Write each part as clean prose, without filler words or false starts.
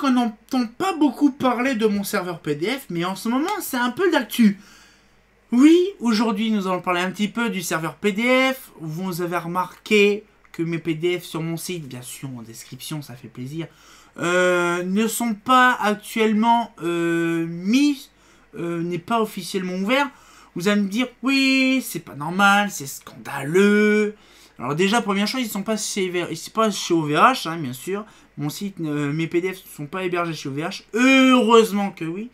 qu'on n'entend pas beaucoup parler de mon serveur PDF, mais en ce moment, c'est un peu d'actu. Oui, aujourd'hui, nous allons parler un petit peu du serveur PDF. Vous avez remarqué que mes PDF sur mon site, bien sûr, en description, ça fait plaisir, ne sont pas actuellement mis, n'est pas officiellement ouvert. Vous allez me dire, oui, c'est pas normal, c'est scandaleux. Alors déjà, première chose, ils sont pas chez OVH, hein, bien sûr. Mon site, mes PDF ne sont pas hébergés chez OVH. Heureusement que oui.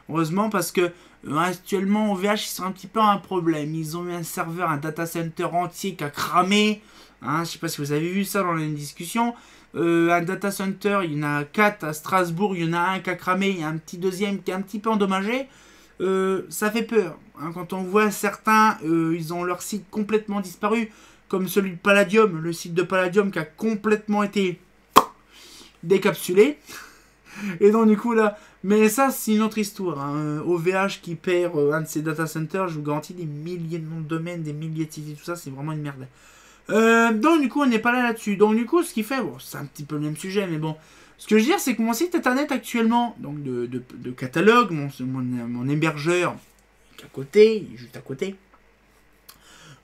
Heureusement parce que actuellement, OVH, ils sont un petit peu un problème. Ils ont eu un serveur, un data center entier qui a cramé. Hein, je sais pas si vous avez vu ça dans une discussion. Un data center, il y en a 4 à Strasbourg, il y en a un qui a cramé, il y a un petit deuxième qui est un petit peu endommagé. Ça fait peur. Hein, quand on voit certains, ils ont leur site complètement disparu, comme celui de Palladium, le site de Palladium qui a complètement été décapsulé. Et donc du coup là, mais ça c'est une autre histoire. Hein. OVH qui perd un de ses data centers, je vous garantis des milliers de noms de domaines, des milliers de sites et tout ça, c'est vraiment une merde. Donc du coup on n'est pas là-dessus. Donc du coup ce qui fait, bon c'est un petit peu le même sujet, mais bon. Ce que je veux dire c'est que mon site internet actuellement, donc de catalogue, mon hébergeur qui est à côté, juste à côté,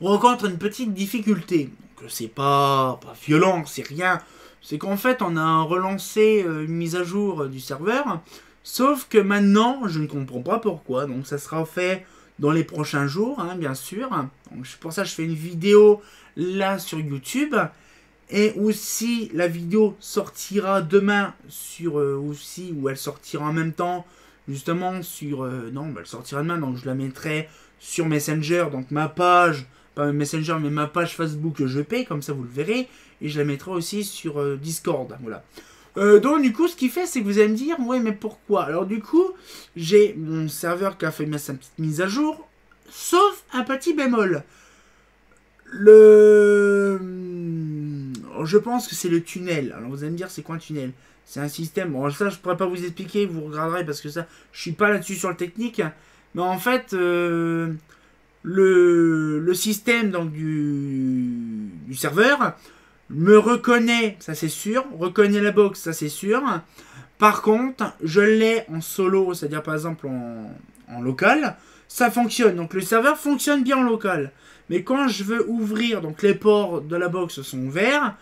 rencontre une petite difficulté. Donc c'est pas violent, c'est rien. C'est qu'en fait on a relancé une mise à jour du serveur. Sauf que maintenant je ne comprends pas pourquoi. Donc ça sera fait dans les prochains jours, hein, bien sûr. Donc pour ça je fais une vidéo là sur YouTube. Et aussi la vidéo sortira demain sur aussi, ou elle sortira en même temps justement sur non elle sortira demain, donc je la mettrai sur Messenger, donc ma page, pas Messenger mais ma page Facebook je paie, comme ça vous le verrez, et je la mettrai aussi sur Discord, voilà. Donc du coup ce qui fait c'est que vous allez me dire ouais mais pourquoi. Alors du coup j'ai mon serveur qui a fait sa petite mise à jour, sauf un petit bémol. Je pense que c'est le tunnel. Alors vous allez me dire c'est quoi un tunnel? C'est un système, bon ça je pourrais pas vous expliquer, vous regarderez parce que ça je suis pas là-dessus sur le technique, mais en fait le système donc du serveur me reconnaît, ça c'est sûr, reconnaît la box, ça c'est sûr. Par contre je l'ai en solo, c'est-à-dire par exemple en local, ça fonctionne, donc le serveur fonctionne bien en local. Mais quand je veux ouvrir, donc les ports de la box sont ouverts,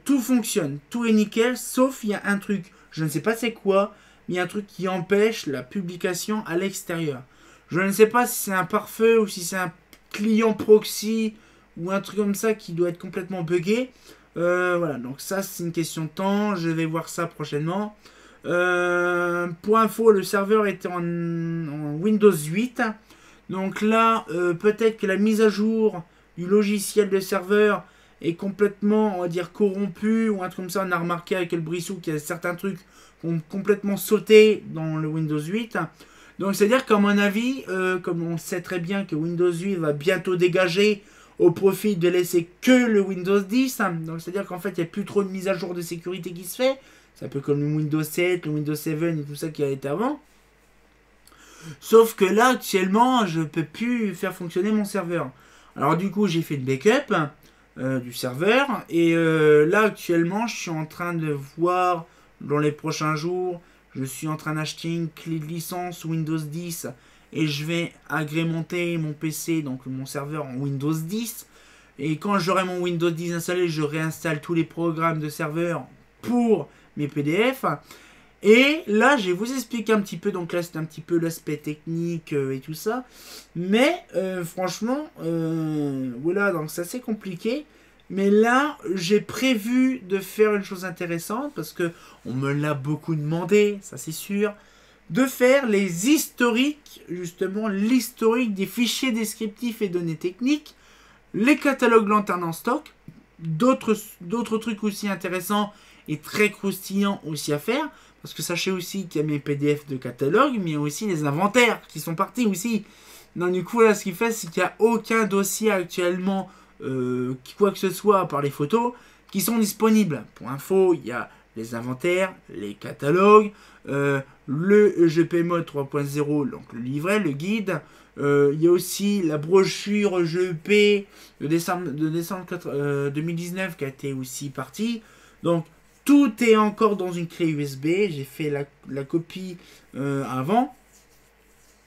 tout fonctionne, tout est nickel, sauf il y a un truc, je ne sais pas c'est quoi, mais il y a un truc qui empêche la publication à l'extérieur. Je ne sais pas si c'est un pare-feu ou si c'est un client proxy ou un truc comme ça qui doit être complètement buggé. Voilà, donc ça c'est une question de temps, je vais voir ça prochainement. Pour info, le serveur était en Windows 8. Donc là, peut-être que la mise à jour du logiciel de serveur est complètement, on va dire, corrompue ou un truc comme ça. On a remarqué avec le Brissou qu'il y a certains trucs qui ont complètement sauté dans le Windows 8. Donc c'est-à-dire qu'à mon avis, comme on sait très bien que Windows 8 va bientôt dégager au profit de laisser que le Windows 10. Donc c'est-à-dire qu'en fait, il n'y a plus trop de mise à jour de sécurité qui se fait. C'est un peu comme le Windows 7, le Windows 7 et tout ça qui a été avant. Sauf que là, actuellement, je ne peux plus faire fonctionner mon serveur. Alors du coup, j'ai fait le backup du serveur. Et là, actuellement, je suis en train de voir, dans les prochains jours, je suis en train d'acheter une clé de licence Windows 10. Et je vais agrémenter mon PC, donc mon serveur en Windows 10. Et quand j'aurai mon Windows 10 installé, je réinstalle tous les programmes de serveur pour mes PDF. Et là, je vais vous expliquer un petit peu, donc là c'est un petit peu l'aspect technique et tout ça. Mais franchement, voilà, donc c'est assez compliqué. Mais là, j'ai prévu de faire une chose intéressante, parce que on me l'a beaucoup demandé, ça c'est sûr, de faire les historiques, justement l'historique des fichiers descriptifs et données techniques, les catalogues lanternes en stock, d'autres trucs aussi intéressants et très croustillants aussi à faire. Parce que sachez aussi qu'il y a mes PDF de catalogue, mais il y a aussi les inventaires qui sont partis aussi. Donc du coup, là, ce qui fait, c'est qu'il n'y a aucun dossier actuellement, quoi que ce soit, à part les photos, qui sont disponibles. Pour info, il y a les inventaires, les catalogues, le EGP Mode 3.0, donc le livret, le guide. Il y a aussi la brochure EGP de décembre 2019 qui a été aussi partie. Donc, Tout est encore dans une clé USB. J'ai fait la copie avant.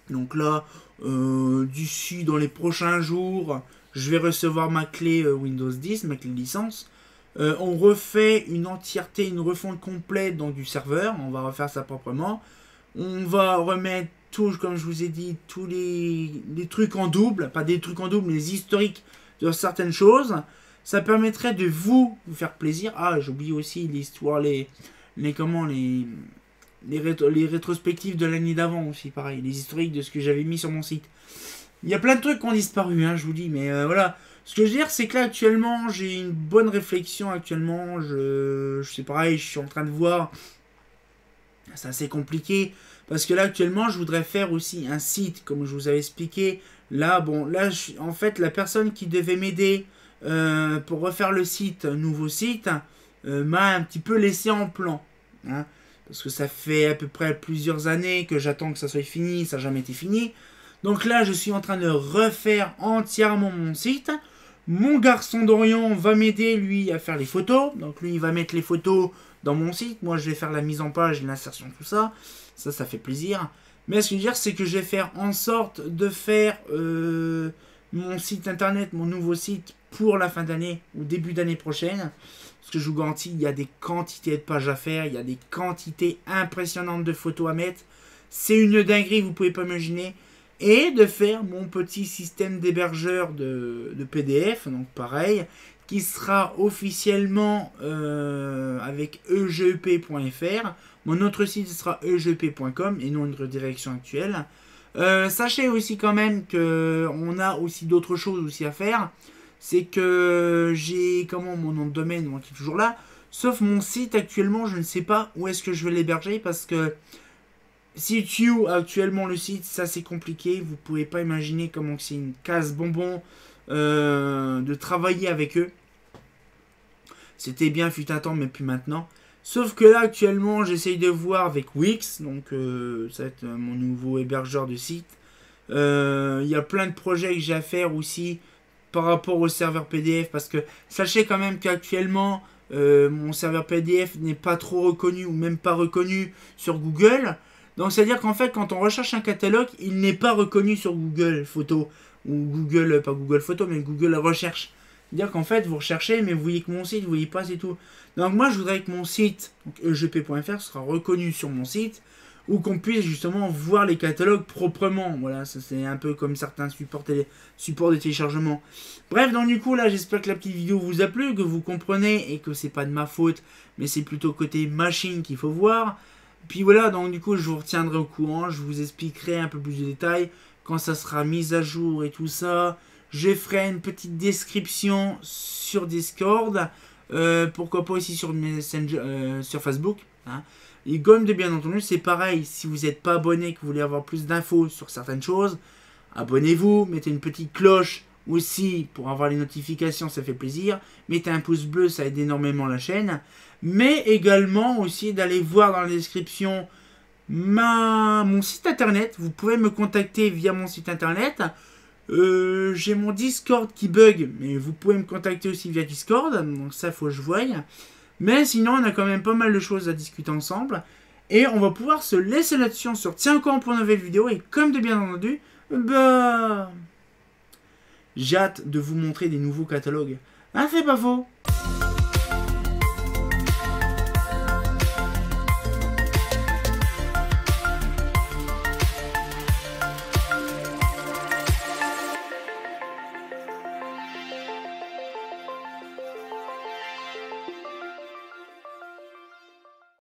Donc là, d'ici dans les prochains jours, je vais recevoir ma clé Windows 10, ma clé licence. On refait une entièreté, une refonte complète donc, du serveur. On va refaire ça proprement. On va remettre tout, comme je vous ai dit, tous les trucs en double. Pas des trucs en double, mais les historiques de certaines choses. Ça permettrait de vous faire plaisir. Ah, j'oublie aussi l'histoire, les rétrospectives de l'année d'avant aussi, pareil. Les historiques de ce que j'avais mis sur mon site. Il y a plein de trucs qui ont disparu, hein, je vous dis, mais voilà. Ce que je veux dire, c'est que là, actuellement, j'ai une bonne réflexion actuellement. Je sais pareil, je suis en train de voir. C'est assez compliqué. Parce que là, actuellement, je voudrais faire aussi un site, comme je vous avais expliqué. Là, bon, là, en fait, la personne qui devait m'aider pour refaire le site, nouveau site, m'a un petit peu laissé en plan. Hein, parce que ça fait à peu près plusieurs années que j'attends que ça soit fini, ça n'a jamais été fini. Donc là, je suis en train de refaire entièrement mon site. Mon garçon d'Orient va m'aider, lui, à faire les photos. Donc lui, il va mettre les photos dans mon site. Moi, je vais faire la mise en page, l'insertion, tout ça. Ça fait plaisir. Mais ce que je veux dire, c'est que je vais faire en sorte de faire mon site internet, mon nouveau site, pour la fin d'année ou début d'année prochaine. Parce que je vous garantis, il y a des quantités de pages à faire. Il y a des quantités impressionnantes de photos à mettre. C'est une dinguerie, vous pouvez pas imaginer. Et de faire mon petit système d'hébergeur de PDF, donc pareil, qui sera officiellement avec egep.fr. Mon autre site sera egep.com et non une redirection actuelle. Sachez aussi quand même qu'on a aussi d'autres choses aussi à faire. C'est que j'ai mon nom de domaine qui est toujours là. Sauf mon site actuellement, je ne sais pas où est-ce que je vais l'héberger parce que CTU actuellement le site, ça c'est compliqué. Vous pouvez pas imaginer comment c'est une case bonbon de travailler avec eux. C'était bien fut un temps, mais plus maintenant. Sauf que là actuellement, j'essaye de voir avec Wix, donc ça va être mon nouveau hébergeur de site. Il y a plein de projets que j'ai à faire aussi par rapport au serveur PDF parce que sachez quand même qu'actuellement mon serveur PDF n'est pas trop reconnu ou même pas reconnu sur Google. Donc c'est à dire qu'en fait quand on recherche un catalogue, il n'est pas reconnu sur Google Photos ou Google, pas Google Photos mais Google Recherche. C'est-à-dire qu'en fait vous recherchez mais vous voyez que mon site, vous voyez pas, c'est tout. Donc moi je voudrais que mon site, donc egp.fr, sera reconnu sur mon site ou qu'on puisse justement voir les catalogues proprement. Voilà, ça c'est un peu comme certains supports de téléchargement. Bref, donc du coup là j'espère que la petite vidéo vous a plu, que vous comprenez et que c'est pas de ma faute, mais c'est plutôt côté machine qu'il faut voir. Puis voilà, donc du coup je vous retiendrai au courant, je vous expliquerai un peu plus de détails quand ça sera mis à jour et tout ça. Je ferai une petite description sur Discord, pourquoi pas aussi sur Messenger, sur Facebook. Hein. Et comme de bien entendu, c'est pareil, si vous n'êtes pas abonné, que vous voulez avoir plus d'infos sur certaines choses, abonnez-vous, mettez une petite cloche aussi pour avoir les notifications, ça fait plaisir. Mettez un pouce bleu, ça aide énormément la chaîne. Mais également aussi d'aller voir dans la description mon site internet. Vous pouvez me contacter via mon site internet. J'ai mon Discord qui bug, mais vous pouvez me contacter aussi via Discord. Donc ça, faut que je voie. Mais sinon, on a quand même pas mal de choses à discuter ensemble. Et on va pouvoir se laisser là-dessus. On se retient encore pour une nouvelle vidéo. Et comme de bien entendu, j'ai hâte de vous montrer des nouveaux catalogues. Ah, c'est pas faux.